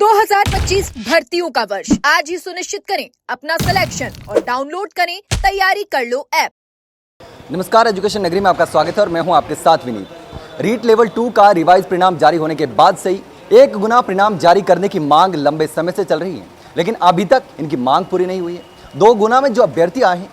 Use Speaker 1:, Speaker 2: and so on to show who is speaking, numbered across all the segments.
Speaker 1: 2025 भर्तियों का वर्ष आज ही सुनिश्चित करें अपना सिलेक्शन और डाउनलोड करें तैयारी कर लो ऐप।
Speaker 2: नमस्कार, एजुकेशन नगरी में आपका स्वागत है और मैं हूं आपके साथ विनीत। रीट लेवल 2 का रिवाइज परिणाम जारी होने के बाद से ही 1 गुना परिणाम जारी करने की मांग लंबे समय से चल रही है, लेकिन अभी तक इनकी मांग पूरी नहीं हुई है। 2 गुना में जो अभ्यर्थी आए हैं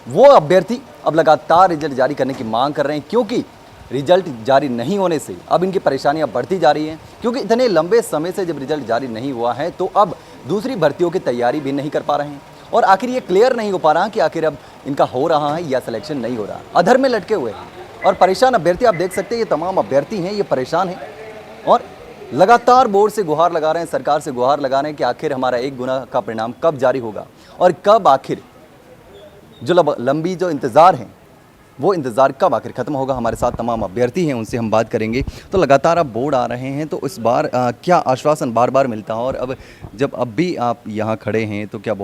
Speaker 2: वो अभ्यर्थी अब लगातार रिजल्ट जारी करने की मांग कर रहे हैं, क्योंकि रिजल्ट जारी नहीं होने से अब इनकी परेशानियां बढ़ती जा रही हैं। क्योंकि इतने लंबे समय से जब रिजल्ट जारी नहीं हुआ है तो अब दूसरी भर्तियों की तैयारी भी नहीं कर पा रहे हैं और आखिर ये क्लियर नहीं हो पा रहा कि आखिर अब इनका हो रहा है या सिलेक्शन नहीं हो रहा। अधर में लटके हुए हैं और परेशान अभ्यर्थी आप देख सकते हैं, ये तमाम अभ्यर्थी हैं, ये परेशान हैं और लगातार बोर्ड से गुहार लगा रहे हैं, सरकार से गुहार लगा रहे हैं कि आखिर हमारा 1 गुना का परिणाम कब जारी होगा और कब आखिर जो लंबी जो इंतज़ार हैं वो इंतज़ार कब आखिर ख़त्म होगा। हमारे साथ तमाम अभ्यर्थी हैं, उनसे हम बात करेंगे। तो लगातार अब बोर्ड आ रहे हैं, तो इस बार क्या आश्वासन बार बार मिलता है और अब जब अब भी आप यहाँ खड़े हैं तो क्या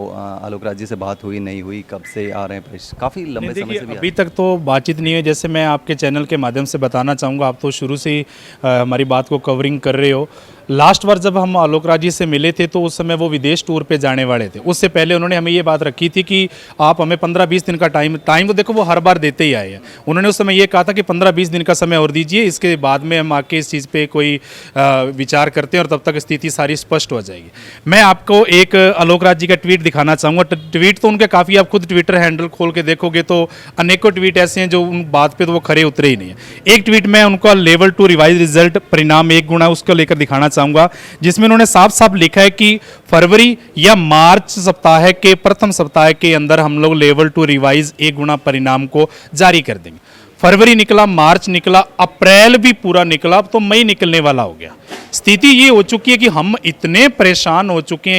Speaker 2: आलोक राज जी से बात हुई नहीं हुई, कब से आ रहे हैं? काफ़ी लंबे समय से भी
Speaker 3: अभी तक तो बातचीत नहीं है। जैसे मैं आपके चैनल के माध्यम से बताना चाहूँगा, आप तो शुरू से ही हमारी बात को कवरिंग कर रहे हो। लास्ट बार जब हम आलोक राज जी से मिले थे तो उस समय वो विदेश टूर पे जाने वाले थे। उससे पहले उन्होंने हमें ये बात रखी थी कि आप हमें 15-20 दिन का टाइम तो देखो वो हर बार देते ही आए हैं। उन्होंने उस समय ये कहा था कि 15-20 दिन का समय और दीजिए, इसके बाद में हम आके इस चीज़ पे कोई विचार करते हैं और तब तक स्थिति सारी स्पष्ट हो जाएगी। मैं आपको एक आलोक राज जी का ट्वीट दिखाना चाहूँगा। ट्वीट तो उनके काफ़ी, आप खुद ट्विटर हैंडल खोल के देखोगे तो अनेकों ट्वीट ऐसे हैं जो उन बात पर तो वो खरे उतरे ही नहीं है। एक ट्वीट में उनका लेवल 2 रिवाइज रिजल्ट परिणाम 1 गुना उसको लेकर दिखाना चाहूँगा, जिसमें उन्होंने साफ साफ लिखा है कि फरवरी या मार्च सप्ताह के प्रथम सप्ताह के अंदर हम लोग लेवल 2 रिवाइज 1 गुना परिणाम को जारी कर देंगे। फरवरी निकला, मार्च निकला, अप्रैल भी पूरा निकला, अब तो मई निकलने वाला हो गया। स्थिति ये हो चुकी है कि हम इतने परेशान हो चुके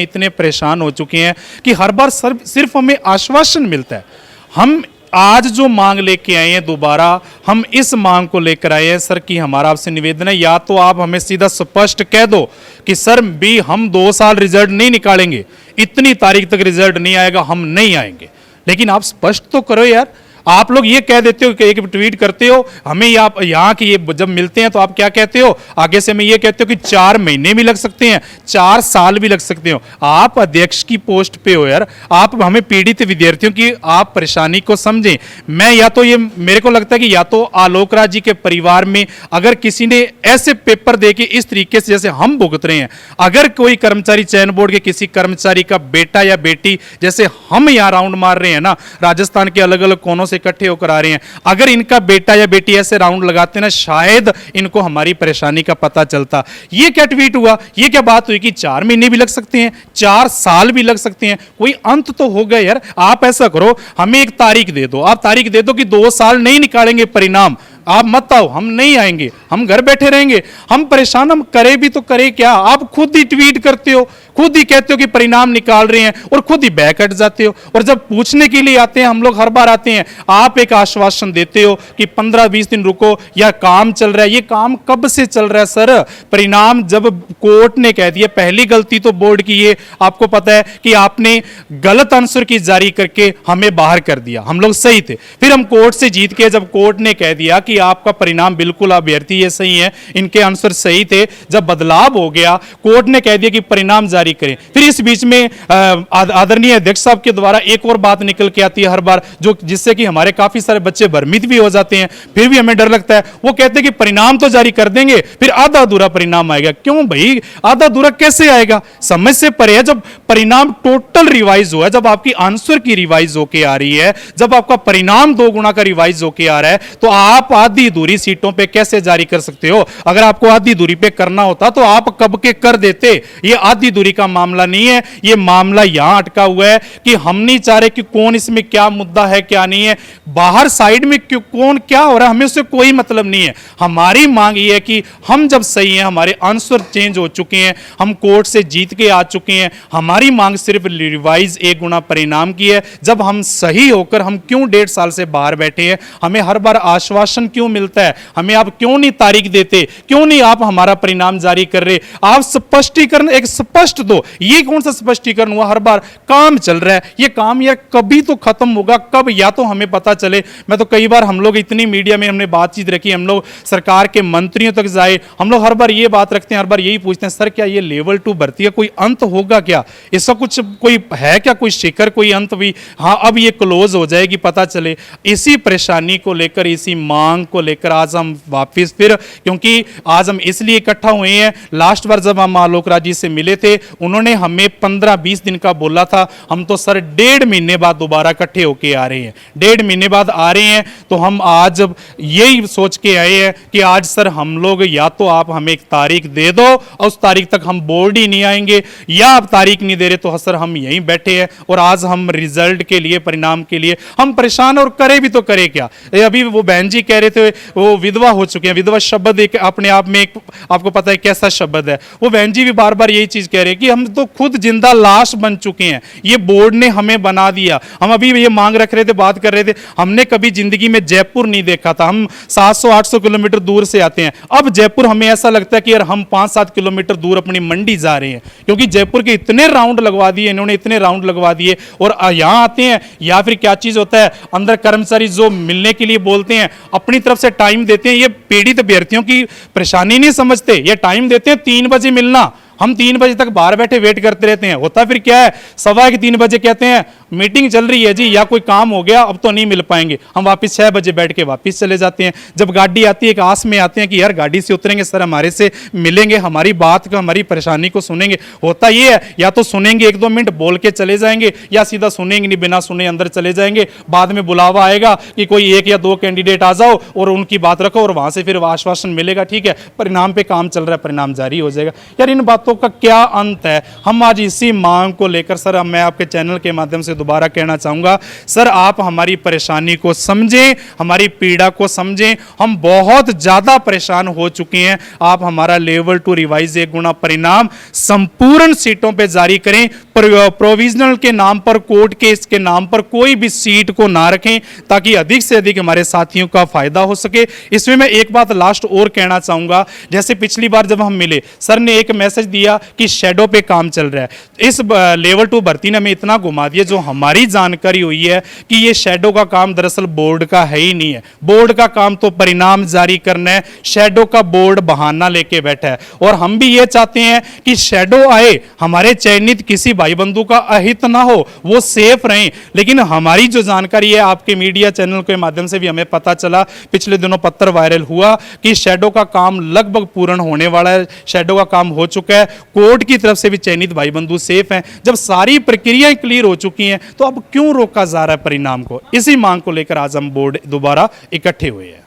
Speaker 3: हैं कि हर बार सिर्फ हमें आश्वासन मिलता है। हम आज जो मांग लेके आए हैं, दोबारा हम इस मांग को लेकर आए हैं सर कि हमारा आपसे निवेदन है, या तो आप हमें सीधा स्पष्ट कह दो कि सर भी हम 2 साल रिजल्ट नहीं निकालेंगे, इतनी तारीख तक रिजल्ट नहीं आएगा, हम नहीं आएंगे। लेकिन आप स्पष्ट तो करो यार। आप लोग ये कह देते हो कि एक ट्वीट करते हो हमें, आप यहाँ की ये जब मिलते हैं तो आप क्या कहते हो, आगे से मैं ये कहते हो कि 4 महीने भी लग सकते हैं, 4 साल भी लग सकते हो। आप अध्यक्ष की पोस्ट पे हो यार, आप हमें पीड़ित विद्यार्थियों की आप परेशानी को समझें। मैं या तो ये मेरे को लगता है कि या तो आलोक राज जी के परिवार में अगर किसी ने ऐसे पेपर दे के इस तरीके से जैसे हम भुगत रहे हैं, अगर कोई कर्मचारी चयन बोर्ड के किसी कर्मचारी का बेटा या बेटी जैसे हम यहाँ राउंड मार रहे हैं ना, राजस्थान के अलग अलग कोनों इकट्ठे होकर आ रहे हैं, अगर इनका बेटा या बेटी ऐसे राउंड लगाते ना, शायद इनको हमारी परेशानी का पता चलता। ये क्या ट्वीट हुआ, ये क्या बात हुई कि 4 महीने भी लग सकते हैं, 4 साल भी लग सकते हैं, कोई अंत तो हो गया यार। आप ऐसा करो, हमें एक तारीख दे दो, आप तारीख दे दो कि 2 साल नहीं निकालेंगे परिणाम, आप मत आओ, हम नहीं आएंगे, हम घर बैठे रहेंगे। हम परेशान, हम करें भी तो करें क्या? आप खुद ही ट्वीट करते हो, खुद ही कहते हो कि परिणाम निकाल रहे हैं और खुद ही बैक हट जाते हो। और जब पूछने के लिए आते हैं, हम लोग हर बार आते हैं, आप एक आश्वासन देते हो कि 15-20 दिन रुको या काम चल रहा है। ये काम कब से चल रहा है सर? परिणाम जब कोर्ट ने कह दिया, पहली गलती तो बोर्ड की ये आपको पता है कि आपने गलत आंसर की जारी करके हमें बाहर कर दिया। हम लोग सही थे, फिर हम कोर्ट से जीत के जब कोर्ट ने कह दिया कि आपका परिणाम बिल्कुल अभ्यर्थी ये सही है, इनके आंसर सही थे, जब बदलाव हो गया कोर्ट ने कह दिया कि परिणाम जारी करें। फिर इस बीच में आदरणीय अध्यक्ष साहब के द्वारा एक और बात निकल के आती है हर बार, जो जिससे कि हमारे काफी सारे बच्चे भ्रमित भी हो जाते हैं, फिर भी हमें डर लगता है। वो कहते हैं कि परिणाम तो जारी कर देंगे, फिर आधा अधूरा परिणाम आएगा। क्यों भाई, आधा अधूरा कैसे आएगा? समझ से परे है। जब परिणाम टोटल रिवाइज हुआ है, जब आपकी आंसर की रिवाइज होके आ रही है, जब आपका परिणाम 2 गुना का रिवाइज होके आ रहा है, तो आप आधी दूरी सीटों पे कैसे जारी कर सकते हो? अगर आपको आधी दूरी पे करना होता तो आप कब के कर देते। ये आधी दूरी का मामला नहीं है, ये मामला यहां अटका हुआ है कि हम नहीं चाह रहे कि कौन इसमें क्या मुद्दा है क्या नहीं है, बाहर साइड में क्यों कौन क्या हो रहा है, हमें उससे कोई मतलब नहीं है। हमारी मांग ये है कि हम जब सही हैं, हमारे आंसर चेंज हो चुके हैं, हम कोर्ट से जीत के आ चुके हैं, हमारी मांग सिर्फ रिवाइज 1 गुना परिणाम की है। जब हम सही होकर हम क्यों 1.5 साल से बाहर बैठे हैं? हमें हर बार आश्वासन क्यों मिलता है, हमें आप क्यों नहीं तारीख देते, क्यों नहीं आप हमारा परिणाम जारी कर रहे, आप स्पष्टीकरण एक स्पष्ट दो। ये कौन सा स्पष्टीकरण हुआ, हर बार काम चल रहा है, ये काम यार कभी तो खत्म होगा, कब, या तो हमें पता चले। मैं तो कई बार हम लोग इतनी मीडिया में हमने बातचीत रखी, हम लोग सरकार के मंत्रियों तक जाए, हम लोग हर बार ये बात रखते हैं, हर बार यही पूछते हैं, सर क्या ये लेवल 2 भर्ती का कोई अंत होगा क्या, इसका कुछ कोई है क्या, कोई शिखर, कोई अंत भी, हाँ अब ये क्लोज हो जाएगी पता चले। इसी परेशानी को लेकर, इसी मांग को लेकर आज हम वापिस फिर, क्योंकि आज हम इसलिए इकट्ठा हुए हैं, लास्ट बार जब हम आलोक राज जी से मिले थे उन्होंने हमें 15-20 दिन का बोला था, हम तो सर 1.5 महीने बाद दोबारा इकट्ठे होके आ रहे हैं, 1.5 महीने बाद आ रहे हैं। तो हम आज यही सोच के आए हैं कि आज सर हम लोग या तो आप हमें एक तारीख दे दो और उस तारीख तक हम बोर्ड ही नहीं आएंगे, या आप तारीख नहीं दे रहे तो सर हम यहीं बैठे हैं और आज हम रिजल्ट के लिए, परिणाम के लिए हम परेशान, और करे भी तो करे क्या। अभी वो बहन जी कह रहे थे वो विधवा हो चुके हैं, विधवा शब्द एक अपने आप में एक आपको पता है कैसा शब्द है, वो बहन जी भी बार बार यही चीज कह रहे हैं कि हम तो खुद जिंदा लाश बन चुके हैं, ये बोर्ड ने हमें बना दिया। हम अभी ये मांग रख रहे थे, बात कर रहे थे, हमने कभी जिंदगी में जयपुर नहीं देखा था, हम 700-800 किलोमीटर दूर से आते हैं, अब जयपुर हमें ऐसा लगता है कि यार हम 5-7 किलोमीटर दूर अपनी मंडी जा रहे हैं, क्योंकि जयपुर के इतने राउंड लगवा दिए इन्होंने, इतने राउंड लगवा दिए, और यहाँ आते हैं। या फिर क्या चीज होता है, अंदर कर्मचारी जो मिलने के लिए बोलते हैं, अपनी तरफ से टाइम देते हैं, ये पीड़ित अभ्यर्थियों की परेशानी नहीं समझते, ये टाइम देते हैं 3 बजे मिलना, हम 3 बजे तक बाहर बैठे वेट करते रहते हैं। होता फिर क्या है, 2:15 बजे कहते हैं मीटिंग चल रही है जी, या कोई काम हो गया अब तो नहीं मिल पाएंगे, हम वापस 6 बजे बैठ के वापस चले जाते हैं। जब गाड़ी आती है एक आस में आते हैं कि यार गाड़ी से उतरेंगे, सर हमारे से मिलेंगे, हमारी बात को, हमारी परेशानी को सुनेंगे। होता ये है, या तो सुनेंगे 1-2 मिनट बोल के चले जाएंगे, या सीधा सुनेंगे नहीं, बिना सुने अंदर चले जाएंगे। बाद में बुलावा आएगा कि कोई 1 या 2 कैंडिडेट आ जाओ और उनकी बात रखो, और वहां से फिर आश्वासन मिलेगा, ठीक है परिणाम पे काम चल रहा है, परिणाम जारी हो जाएगा। यार इन बातों का क्या अंत है। हम आज इसी मांग को लेकर सर मैं आपके चैनल के माध्यम से दोबारा कहना चाहूंगा, सर आप हमारी परेशानी को समझें, हमारी पीड़ा को समझें, हम बहुत ज्यादा परेशान हो चुके हैं। आप हमारा लेवल 2 रिवाइज 1 गुना परिणाम संपूर्ण सीटों पे जारी करें, प्रोविजनल के नाम पर, कोर्ट केस के नाम पर कोई भी सीट को ना रखें, ताकि अधिक से अधिक हमारे साथियों का फायदा हो सके। इसमें मैं एक बात लास्ट और कहना चाहूंगा, जैसे पिछली बार जब हम मिले सर ने एक मैसेज दिया कि शैडो पे काम चल रहा है। इस लेवल 2 भर्ती ने हमें इतना घुमा दिया, जो हमारी जानकारी हुई है कि ये शैडो का काम दरअसल बोर्ड का है ही नहीं है, बोर्ड का काम तो परिणाम जारी करना है, शैडो का बोर्ड बहाना लेके बैठा है। और हम भी ये चाहते हैं कि शैडो आए, हमारे चयनित किसी भाई बंधु का अहित ना हो, वो सेफ रहें। लेकिन हमारी जो जानकारी है, आपके मीडिया चैनल के माध्यम से भी हमें पता चला, पिछले दिनों पत्र वायरल हुआ कि शैडो का काम लगभग पूर्ण होने वाला है, शैडो का काम हो चुका है, कोर्ट की तरफ से भी चयनित भाई बंधु सेफ हैं। जब सारी प्रक्रियाएं क्लियर हो चुकी हैं तो अब क्यों रोका जा रहा है परिणाम को। इसी मांग को लेकर आज हम बोर्ड दोबारा इकट्ठे हुए हैं।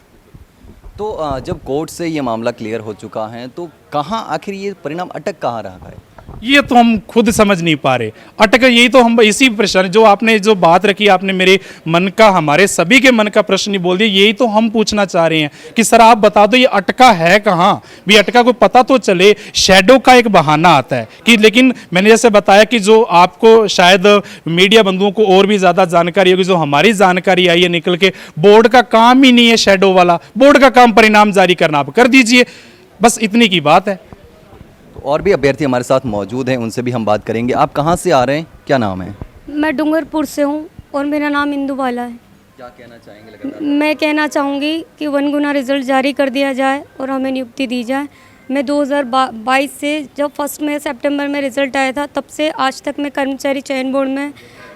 Speaker 2: तो जब कोर्ट से ये मामला क्लियर हो चुका है तो कहाँ आखिर ये परिणाम अटक कहाँ रहा है?
Speaker 3: ये तो हम खुद समझ नहीं पा रहे, अटक यही तो हम इसी प्रश्न जो आपने जो बात रखी, आपने मेरे मन का, हमारे सभी के मन का प्रश्न ही बोल दिया। यही तो हम पूछना चाह रहे हैं कि सर आप बता दो ये अटका है कहाँ, भी अटका को पता तो चले। शैडो का एक बहाना आता है कि, लेकिन मैंने जैसे बताया कि जो आपको शायद मीडिया बंधुओं को और भी ज्यादा जानकारी होगी, जो हमारी जानकारी आई है निकल के, बोर्ड का काम ही नहीं है शैडो वाला, बोर्ड का काम परिणाम जारी करना, आप कर दीजिए, बस इतनी की बात है।
Speaker 2: और भी अभ्यर्थी हमारे साथ मौजूद हैं, उनसे भी हम बात करेंगे। आप कहाँ से आ रहे हैं, क्या नाम है?
Speaker 4: मैं डूंगरपुर से हूँ और मेरा नाम इंदु बाला है।
Speaker 2: क्या कहना चाहेंगे लगातार?
Speaker 4: मैं कहना चाहूँगी कि 1 गुना रिजल्ट जारी कर दिया जाए और हमें नियुक्ति दी जाए। मैं 2022 से, जब 1 सितंबर में रिजल्ट आया था, तब से आज तक मैं कर्मचारी चयन बोर्ड में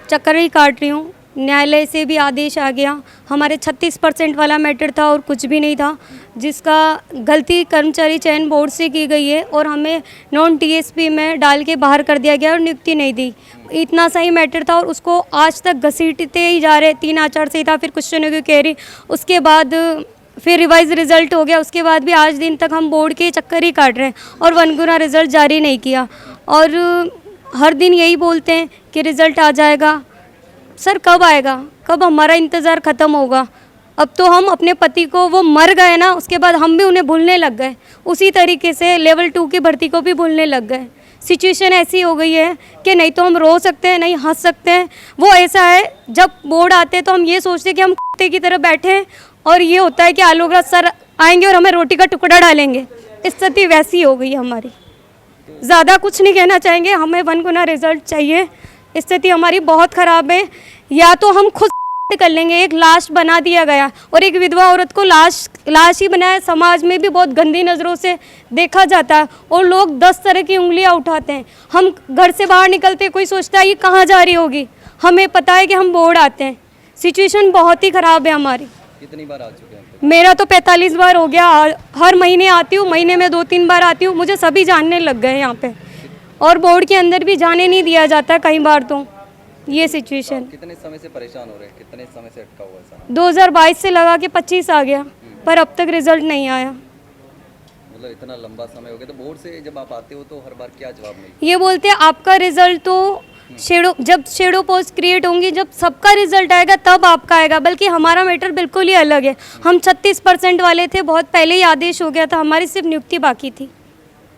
Speaker 4: चक्कर ही काट रही हूँ। न्यायालय से भी आदेश आ गया, हमारे 36% वाला मैटर था और कुछ भी नहीं था, जिसका गलती कर्मचारी चयन बोर्ड से की गई है और हमें नॉन टीएसपी में डाल के बाहर कर दिया गया और नियुक्ति नहीं दी। इतना सही मैटर था और उसको आज तक घसीटते ही जा रहे। 3 आचार संहिता, फिर क्वेश्चन की क्वेरी, उसके बाद फिर रिवाइज रिजल्ट हो गया, उसके बाद भी आज दिन तक हम बोर्ड के चक्कर ही काट रहे हैं और 1 गुना रिजल्ट जारी नहीं किया। और हर दिन यही बोलते हैं कि रिजल्ट आ जाएगा। सर कब आएगा, कब हमारा इंतज़ार ख़त्म होगा? अब तो हम अपने पति को, वो मर गए ना, उसके बाद हम भी उन्हें भूलने लग गए। उसी तरीके से लेवल 2 की भर्ती को भी भूलने लग गए। सिचुएशन ऐसी हो गई है कि नहीं तो हम रो सकते हैं, नहीं हंस सकते हैं। वो ऐसा है, जब बोर्ड आते हैं तो हम ये सोचते हैं कि हम कुत्ते की तरह बैठे हैं और ये होता है कि आलोक राज सर आएंगे और हमें रोटी का टुकड़ा डालेंगे। स्थिति वैसी हो गई है हमारी। ज़्यादा कुछ नहीं कहना चाहेंगे, हमें 1 गुना रिजल्ट चाहिए। स्थिति हमारी बहुत ख़राब है। या तो हम खुद कर लेंगे, एक लाश बना दिया गया और एक विधवा औरत को लाश ही बनाया। समाज में भी बहुत गंदी नज़रों से देखा जाता है और लोग 10 तरह की उंगलियां उठाते हैं। हम घर से बाहर निकलते कोई सोचता है ये कहाँ जा रही होगी, हमें पता है कि हम बोर्ड आते हैं। सिचुएशन बहुत ही ख़राब है हमारी।
Speaker 2: कितनी बार आ चुके हैं?
Speaker 4: मेरा तो 45 बार हो गया। हर महीने आती हूँ, महीने में 2-3 बार आती हूँ। मुझे सभी जानने लग गए यहाँ पे और बोर्ड के अंदर भी जाने नहीं दिया जाता कई बार। तो ये सिचुएशन।
Speaker 2: कितने समय से परेशान हो रहे हैं? कितने समय से अटका हुआ है सारा?
Speaker 4: 2022 से लगा के 25 आ गया पर अब तक रिजल्ट नहीं आया।
Speaker 2: मतलब इतना लंबा समय हो गया। तो बोर्ड से जब आप आते हो तो हर बार क्या जवाब मिलता
Speaker 4: ये बोलते हैं आपका रिजल्ट तो जब शेडो पोस्ट क्रिएट होंगी, जब सबका रिजल्ट आएगा तब आपका आएगा। बल्कि हमारा मैटर बिल्कुल ही अलग है। हम 36% वाले थे, बहुत पहले ही आदेश हो गया था, हमारी सिर्फ नियुक्ति बाकी थी।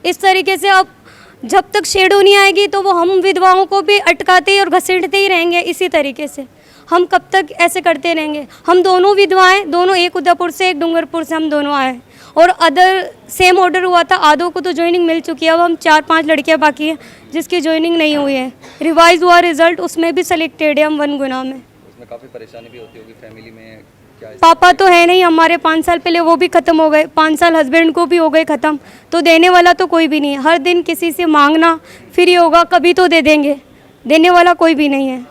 Speaker 4: इस तरीके से अब जब तक शेडो नहीं आएगी तो वो हम विधवाओं को भी अटकाते ही और घसीटते ही रहेंगे। इसी तरीके से हम कब तक ऐसे करते रहेंगे? हम दोनों विधवाएं, दोनों एक उदयपुर से एक डूंगरपुर से हम दोनों आए और अदर सेम ऑर्डर हुआ था। आधों को तो ज्वाइनिंग मिल चुकी है। अब हम 4-5 लड़कियां बाकी हैं जिसकी ज्वाइनिंग नहीं हुई है। रिवाइज हुआ रिजल्ट, उसमें भी सेलेक्टेड है हम 1 गुना में।
Speaker 2: उसमें काफ़ी परेशानी भी होती होगी फैमिली में? क्या
Speaker 4: पापा तो है नहीं हमारे, 5 साल पहले वो भी ख़त्म हो गए। 5 साल हस्बैंड को भी हो गए ख़त्म। तो देने वाला तो कोई भी नहीं है। हर दिन किसी से मांगना, फिर ये होगा कभी तो दे देंगे, देने वाला कोई भी नहीं है।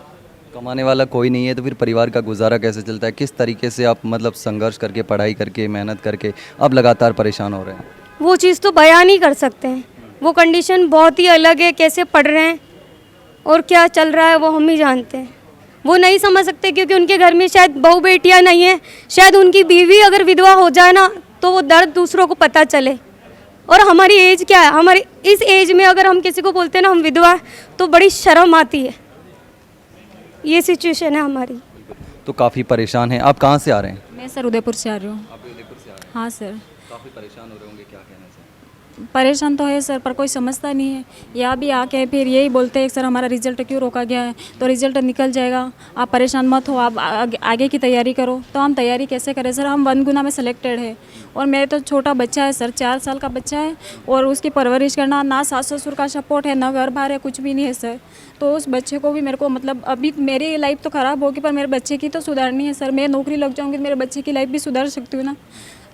Speaker 2: कमाने वाला कोई नहीं है तो फिर परिवार का गुजारा कैसे चलता है? किस तरीके से आप मतलब संघर्ष करके, पढ़ाई करके, मेहनत करके अब लगातार परेशान हो रहे हैं?
Speaker 4: वो चीज़ तो बयान नहीं कर सकते हैं। वो कंडीशन बहुत ही अलग है। कैसे पढ़ रहे हैं और क्या चल रहा है वो हम ही जानते हैं। वो नहीं समझ सकते क्योंकि उनके घर में शायद बहू बेटियां नहीं है। शायद उनकी बीवी अगर विधवा हो जाए ना तो वो दर्द दूसरों को पता चले। और हमारी एज क्या है? हमारी इस एज में अगर हम किसी को बोलते हैं ना हम विधवा तो बड़ी शर्म आती है। ये सिचुएशन है हमारी।
Speaker 2: तो काफ़ी परेशान हैं। आप कहाँ से आ रहे हैं?
Speaker 5: मैं सर उदयपुर से आ रही हूँ।
Speaker 2: आप उदयपुर से आ रहे हैं?
Speaker 5: हाँ सर।
Speaker 2: काफ़ी परेशान हो रहे होंगे, क्या कहना चाहिए?
Speaker 5: परेशान तो है सर, पर कोई समझता नहीं है। या भी आके फिर यही बोलते हैं सर हमारा रिजल्ट क्यों रोका गया है, तो रिजल्ट निकल जाएगा, आप परेशान मत हो, आप आगे की तैयारी करो। तो हम तैयारी कैसे करें सर? हम 1 गुना में सेलेक्टेड है और मेरे तो छोटा बच्चा है सर, 4 साल का बच्चा है और उसकी परवरिश करना, ना सास ससुर का सपोर्ट है, ना घर बार है, कुछ भी नहीं है सर। तो उस बच्चे को भी मेरे को मतलब अभी मेरी लाइफ तो ख़राब होगी पर मेरे बच्चे की तो सुधारनी है सर। मैं नौकरी लग जाऊँगी तो मेरे बच्चे की लाइफ भी सुधार सकती हूँ ना।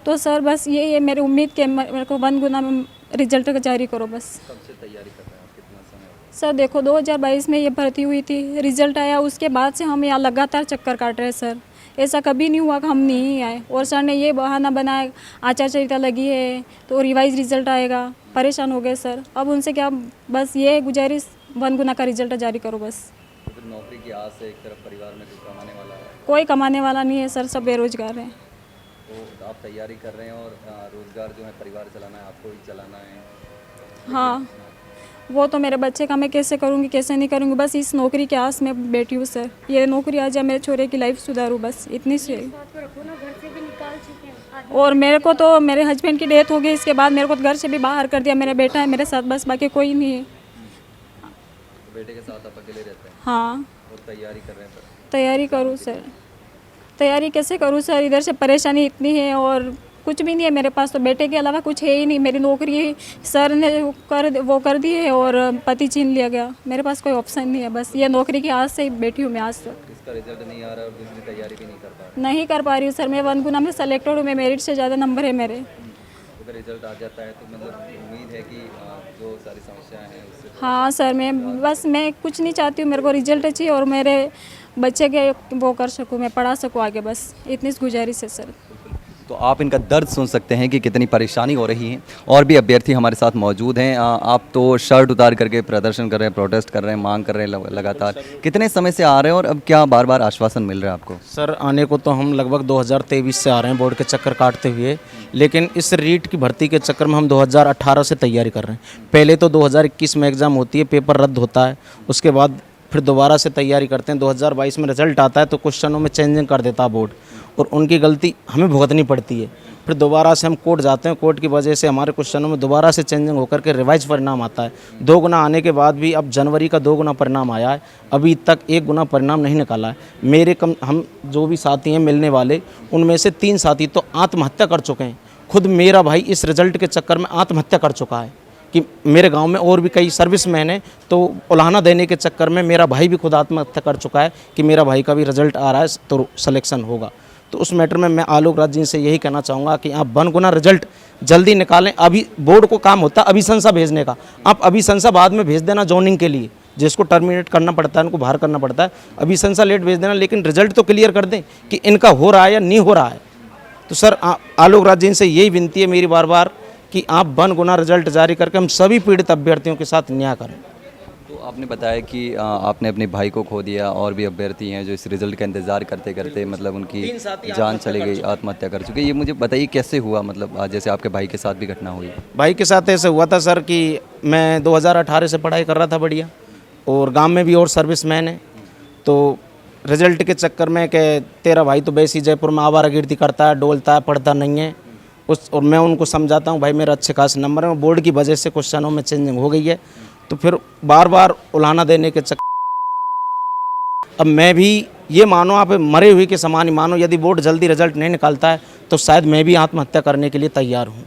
Speaker 5: तो सर बस यही है मेरी उम्मीद कि मेरे को 1 गुना में रिजल्ट जारी करो बस।
Speaker 2: कब से तैयारी कर रहे हैं आप? कितना समय?
Speaker 5: सर देखो 2022 में ये भर्ती हुई थी, रिजल्ट आया, उसके बाद से हम यहाँ लगातार चक्कर काट रहे हैं सर। ऐसा कभी नहीं हुआ कि हम नहीं आए। और सर ने ये बहाना बनाया आचार संहिता लगी है तो रिवाइज रिजल्ट आएगा। परेशान हो गए सर। अब उनसे क्या, बस ये गुजारिश 1 गुना का रिजल्ट जारी करो बस।
Speaker 2: तो फिर नौकरी की आस है, एक तरफ परिवार में कोई कमाने वाला है?
Speaker 5: कोई कमाने वाला नहीं है सर, सब बेरोजगार हैं।
Speaker 2: तो आप तैयारी कर रहे हैं और रोजगार जो है परिवार चलाना है, आपको ही चलाना है।
Speaker 5: हाँ, वो तो मेरे बच्चे का मैं कैसे करूँगी कैसे नहीं करूँगी, बस इस नौकरी के आस में बैठी हूँ सर। ये नौकरी आ जाए, मेरे छोरे की लाइफ सुधारूँ, बस इतनी सी। और मेरे को तो मेरे हस्बैंड की डेथ हो गई, इसके बाद मेरे को तो घर से भी बाहर कर दिया। मेरा बेटा है मेरे साथ, बस बाकी कोई नहीं है।
Speaker 2: तो बेटे के साथ आप अकेले रहते हैं?
Speaker 5: हाँ।
Speaker 2: और तैयारी कर रहे हैं?
Speaker 5: तैयारी करूँ सर, तैयारी कैसे करूँ सर? इधर से परेशानी इतनी है और कुछ भी नहीं है मेरे पास, तो बेटे के अलावा कुछ है ही नहीं। मेरी नौकरी सर ने वो कर दी है और पति छीन लिया गया। मेरे पास कोई ऑप्शन नहीं है, बस ये नौकरी की आस से ही बैठी हूँ मैं आज तक।
Speaker 2: इसका रिजल्ट नहीं आ रहा और दूसरी तैयारी भी नहीं कर पा रहे?
Speaker 5: नहीं कर पा रही हूँ सर। मैं 1 गुना में सेलेक्टेड हूँ, मैं मेरिट से ज़्यादा नंबर है मेरे।
Speaker 2: अगर रिजल्ट आ जाता है तो मतलब उम्मीद है कि जो सारी समस्याएं हैं उससे?
Speaker 5: हाँ सर, मैं कुछ नहीं चाहती हूँ, मेरे को रिजल्ट चाहिए और मेरे बच्चे के वो कर सकूँ, मैं पढ़ा सकूँ आगे, बस इतनी गुजारिश है सर।
Speaker 2: तो आप इनका दर्द सुन सकते हैं कि कितनी परेशानी हो रही है। और भी अभ्यर्थी हमारे साथ मौजूद हैं। आप तो शर्ट उतार करके प्रदर्शन कर रहे हैं, प्रोटेस्ट कर रहे हैं, मांग कर रहे हैं लगातार। कितने समय से आ रहे हैं और अब क्या बार बार आश्वासन मिल रहा है आपको?
Speaker 6: सर आने को तो हम लगभग 2023 से आ रहे हैं बोर्ड के चक्कर काटते हुए, लेकिन इस रीट की भर्ती के चक्कर में हम 2018 से तैयारी कर रहे हैं। पहले तो 2021 में एग्ज़ाम होती है, पेपर रद्द होता है, उसके बाद फिर दोबारा से तैयारी करते हैं। 2022 में रिजल्ट आता है तो क्वेश्चनों में चेंजिंग कर देता है बोर्ड और उनकी गलती हमें भुगतनी पड़ती है। फिर दोबारा से हम कोर्ट जाते हैं, कोर्ट की वजह से हमारे क्वेश्चनों में दोबारा से चेंजिंग होकर के रिवाइज परिणाम आता है। 2 गुना आने के बाद भी अब जनवरी का 2 गुना परिणाम आया है, अभी तक 1 गुना परिणाम नहीं निकाला है। हम जो भी साथी हैं मिलने वाले, उनमें से 3 साथी तो आत्महत्या कर चुके हैं। खुद मेरा भाई इस रिजल्ट के चक्कर में आत्महत्या कर चुका है कि मेरे गांव में और भी कई सर्विसमैन हैं, तो उलाहना देने के चक्कर में मेरा भाई भी खुद आत्महत्या कर चुका है कि मेरा भाई का भी रिजल्ट आ रहा है तो सिलेक्शन होगा। तो उस मैटर में मैं आलोक राज जी से यही कहना चाहूँगा कि आप 1 गुना रिजल्ट जल्दी निकालें। अभी बोर्ड को काम होता है अभिशंसा भेजने का, आप अभिशंसा बाद में भेज देना जॉइनिंग के लिए, जिसको टर्मिनेट करना पड़ता है उनको बाहर करना पड़ता है, अभिशंसा लेट भेज देना, लेकिन रिजल्ट तो क्लियर कर दें कि इनका हो रहा है या नहीं हो रहा है। तो सर आलोक राज जी से यही विनती है मेरी बार बार कि आप 1 गुना रिजल्ट जारी करके हम सभी पीड़ित अभ्यर्थियों के साथ न्याय करें।
Speaker 2: तो आपने बताया कि आपने अपने भाई को खो दिया, और भी अभ्यर्थी हैं जो इस रिजल्ट का इंतज़ार करते करते मतलब उनकी जान चली गई, आत्महत्या कर चुके। ये मुझे बताइए कैसे हुआ, मतलब जैसे आपके भाई के साथ भी घटना हुई?
Speaker 6: भाई के साथ ऐसे हुआ था सर कि मैं 2018 से पढ़ाई कर रहा था बढ़िया, और गांव में भी और सर्विसमैन है, तो रिजल्ट के चक्कर में कि तेरा भाई तो वैसे ही जयपुर में आवारागर्दी करता है, डोलता है, पढ़ता नहीं है और मैं उनको समझाता हूँ भाई मेरा अच्छे खास नंबर है, बोर्ड की वजह से क्वेश्चनों में चेंजिंग हो गई है, तो फिर बार बार उलाहना देने के चक्कर अब मैं भी ये मानो, आप मरे हुए के समान ही मानो, यदि बोर्ड जल्दी रिजल्ट नहीं निकालता है तो शायद मैं भी आत्महत्या करने के लिए तैयार हूँ।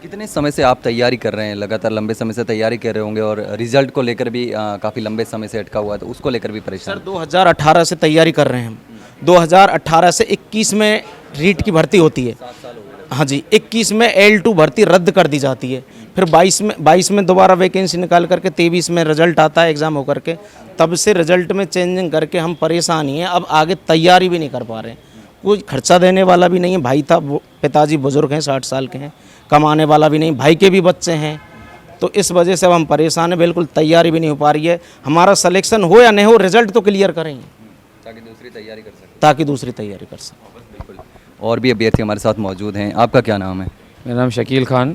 Speaker 2: कितने समय से आप तैयारी कर रहे हैं? लगातार लंबे समय से तैयारी कर रहे होंगे, और रिजल्ट को लेकर भी काफ़ी लंबे समय से अटका हुआ है, तो उसको लेकर भी परेशान?
Speaker 6: सर 2018 से तैयारी कर रहे हैं हम। 2018 से 21 में रीट की भर्ती होती है, हाँ जी, 21 में L2 भर्ती रद्द कर दी जाती है, फिर 22 में दोबारा वैकेंसी निकाल करके 23 में रिजल्ट आता है एग्ज़ाम होकर के, तब से रिजल्ट में चेंजिंग करके हम परेशान ही हैं। अब आगे तैयारी भी नहीं कर पा रहे हैं, कोई खर्चा देने वाला भी नहीं है। भाई था, पिताजी बुजुर्ग हैं, 60 साल के हैं, कमाने वाला भी नहीं, भाई के भी बच्चे हैं, तो इस वजह से अब हम परेशान हैं, बिल्कुल तैयारी भी नहीं हो पा रही है। हमारा सिलेक्शन हो या नहीं हो, रिजल्ट तो क्लियर करेंगे ताकि दूसरी तैयारी कर सकें।
Speaker 2: बिल्कुल। और भी अभ्यर्थी हमारे साथ मौजूद हैं। आपका क्या नाम है?
Speaker 7: मेरा नाम शकील खान।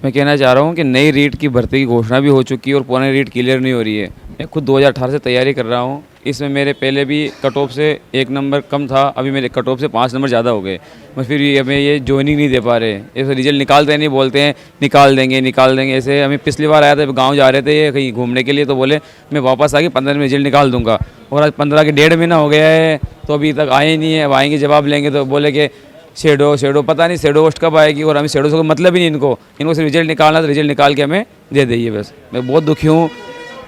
Speaker 7: मैं कहना चाह रहा हूँ कि नई रीट की भर्ती की घोषणा भी हो चुकी है और पुरानी रीट क्लियर नहीं हो रही है। मैं खुद 2018 से तैयारी कर रहा हूँ, इसमें मेरे पहले भी कट ऑफ से 1 नंबर कम था, अभी मेरे कट ऑफ से 5 नंबर ज़्यादा हो गए, बस फिर भी हमें ये ज्वाइनिंग नहीं दे पा रहे। ऐसे रिजल्ट निकालते नहीं, बोलते हैं निकाल देंगे। ऐसे हमें पिछली बार आया था, गाँव जा रहे थे ये कहीं घूमने के लिए, तो बोले मैं वापस आके 15 में रिजल्ट निकाल दूँगा, और आज 15 के 1.5 महीना हो गया है तो अभी तक आए नहीं है। अब आएंगे जवाब लेंगे तो बोले कि शेडो पता नहीं शेडो पोस्ट कब आएगी, और हमें शेडो से कोई मतलब ही नहीं, इनको सिर्फ रिजल्ट निकालना, तो रिजल्ट निकाल के हमें दे दीजिए बस। मैं बहुत दुखी हूँ,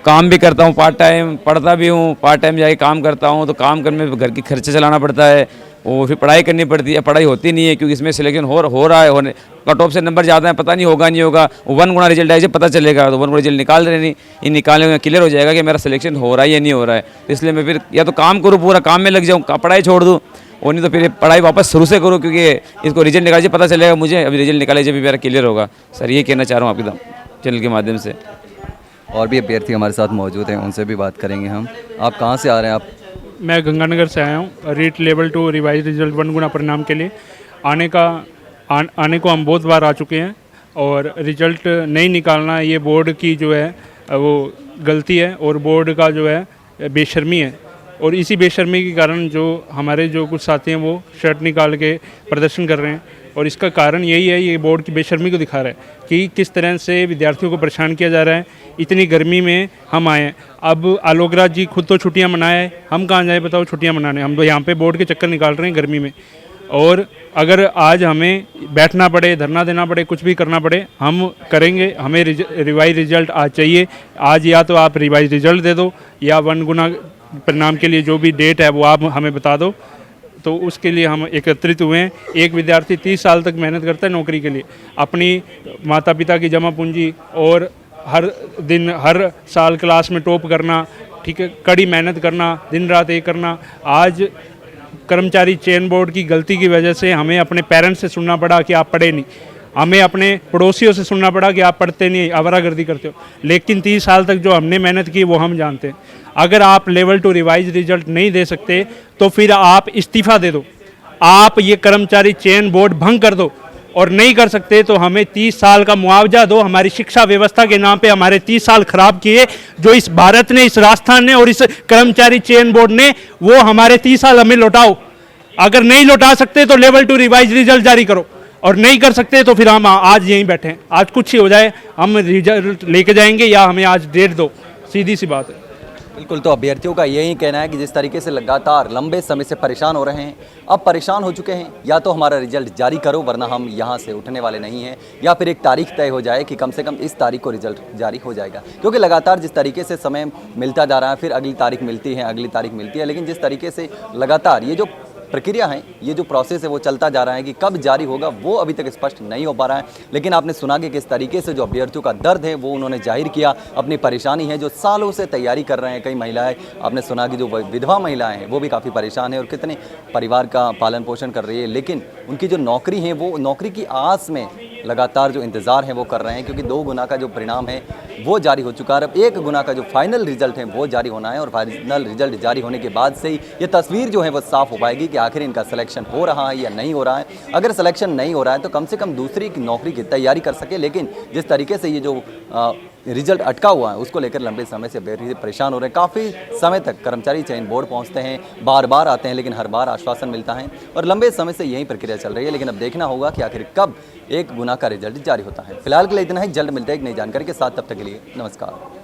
Speaker 7: काम भी करता हूँ पार्ट टाइम, पढ़ता भी हूँ, पार्ट टाइम जाके काम करता हूँ, तो काम करने में घर की खर्चे चलाना पड़ता है, और फिर पढ़ाई करनी पड़ती है, पढ़ाई होती नहीं है क्योंकि इसमें सिलेक्शन हो रहा है, होने कट ऑफ से नंबर ज़्यादा है, पता नहीं होगा नहीं होगा, 1 गुना रिजल्ट आए पता चलेगा, तो 1 गुना रिजल्ट निकाल रहे नहीं, इन निकालने में क्लियर हो जाएगा कि मेरा सिलेक्शन हो रहा है या नहीं हो रहा है। तो इसलिए मैं फिर या तो काम करूँ, पूरा काम में लग जाऊँ, पढ़ाई छोड़ दूँ, और नहीं तो फिर पढ़ाई वापस शुरू से करूँ, क्योंकि इसको रिजल्ट निकाल पता चलेगा मुझे, अभी रिजल्ट निकाले जब मेरा क्लियर होगा। सर ये कहना चाह रहा हूँ आपके चैनल के माध्यम से।
Speaker 2: और भी अभ्यर्थी हमारे साथ मौजूद हैं, उनसे भी बात करेंगे हम। आप कहाँ से आ रहे हैं? आप?
Speaker 8: मैं गंगानगर से आया हूँ। रीट लेवल 2 रिवाइज रिजल्ट 1 गुना परिणाम के लिए आने को हम बहुत बार आ चुके हैं, और रिजल्ट नहीं निकालना ये बोर्ड की जो है वो गलती है, और बोर्ड का जो है बेशर्मी है, और इसी बेशर्मी के कारण जो हमारे जो कुछ साथी हैं वो शर्ट निकाल के प्रदर्शन कर रहे हैं, और इसका कारण यही है, ये बोर्ड की बेशर्मी को दिखा रहा है कि किस तरह से विद्यार्थियों को परेशान किया जा रहा है। इतनी गर्मी में हम आए हैं, अब आलोक राज जी खुद तो छुट्टियां मनाए, हम कहाँ जाए बताओ छुट्टियां मनाने? हम तो यहाँ पे बोर्ड के चक्कर निकाल रहे हैं गर्मी में, और अगर आज हमें बैठना पड़े, धरना देना पड़े, कुछ भी करना पड़े, हम करेंगे। हमें रिवाइज रिजल्ट आज चाहिए। आज या तो आप रिवाइज रिजल्ट दे दो, या 1 गुना परिणाम के लिए जो भी डेट है वो आप हमें बता दो। तो उसके लिए हम एकत्रित हुए हैं। एक विद्यार्थी 30 साल तक मेहनत करता है नौकरी के लिए, अपनी माता पिता की जमा पूंजी, और हर दिन हर साल क्लास में टॉप करना, ठीक है, कड़ी मेहनत करना, दिन रात एक करना। आज कर्मचारी चयन बोर्ड की गलती की वजह से हमें अपने पेरेंट्स से सुनना पड़ा कि आप पढ़े नहीं, हमें अपने पड़ोसियों से सुनना पड़ा कि आप पढ़ते नहीं, आवारागर्दी करते हो। लेकिन 30 साल तक जो हमने मेहनत की वो हम जानते हैं। अगर आप लेवल 2 रिवाइज रिजल्ट नहीं दे सकते तो फिर आप इस्तीफ़ा दे दो, आप ये कर्मचारी चयन बोर्ड भंग कर दो, और नहीं कर सकते तो हमें 30 साल का मुआवजा दो। हमारी शिक्षा व्यवस्था के नाम पे हमारे 30 साल खराब किए जो इस भारत ने, इस राजस्थान ने और इस कर्मचारी चयन बोर्ड ने, वो हमारे 30 साल हमें लौटाओ। अगर नहीं लौटा सकते तो लेवल 2 रिवाइज रिजल्ट जारी करो। और नहीं कर सकते तो फिर हम आज यहीं बैठे हैं। आज कुछ ही हो जाए, हम रिजल्ट लेके जाएंगे या हमें आज डेट दो, सीधी सी बात है।
Speaker 2: बिल्कुल, तो अभ्यर्थियों का यही कहना है कि जिस तरीके से लगातार लंबे समय से परेशान हो रहे हैं, अब परेशान हो चुके हैं, या तो हमारा रिजल्ट जारी करो वरना हम यहाँ से उठने वाले नहीं हैं, या फिर एक तारीख तय हो जाए कि कम से कम इस तारीख को रिजल्ट जारी हो जाएगा। क्योंकि लगातार जिस तरीके से समय मिलता जा रहा है, फिर अगली तारीख मिलती है, अगली तारीख मिलती है, लेकिन जिस तरीके से लगातार ये जो प्रक्रिया है, ये जो प्रोसेस है वो चलता जा रहा है कि कब जारी होगा वो अभी तक स्पष्ट नहीं हो पा रहा है। लेकिन आपने सुना कि किस तरीके से जो अभ्यर्थियों का दर्द है वो उन्होंने जाहिर किया, अपनी परेशानी है जो सालों से तैयारी कर रहे हैं। कई महिलाएं, आपने सुना कि जो विधवा महिलाएं हैं वो भी काफ़ी परेशान है और कितने परिवार का पालन पोषण कर रही है, लेकिन उनकी जो नौकरी है वो नौकरी की आस में लगातार जो इंतज़ार है वो कर रहे हैं, क्योंकि 2 गुना का जो परिणाम है वो जारी हो चुका है। अब 1 गुना का जो फाइनल रिजल्ट है वो जारी होना है, और फाइनल रिजल्ट जारी होने के बाद से ही ये तस्वीर जो है वो साफ़ हो पाएगी कि आखिर इनका सिलेक्शन हो रहा है या नहीं हो रहा है। अगर सिलेक्शन नहीं हो रहा है तो कम से कम दूसरी की नौकरी की तैयारी कर सके, लेकिन जिस तरीके से ये जो रिजल्ट अटका हुआ है उसको लेकर लंबे समय से परेशान हो रहे हैं। काफ़ी समय तक कर्मचारी चयन बोर्ड पहुंचते हैं, बार बार आते हैं, लेकिन हर बार आश्वासन मिलता है और लंबे समय से यही प्रक्रिया चल रही है। लेकिन अब देखना होगा कि आखिर कब 1 गुना का रिजल्ट जारी होता है। फिलहाल के लिए इतना ही, जल्द मिलते हैं एक नई जानकारी के साथ, तब तक के लिए नमस्कार।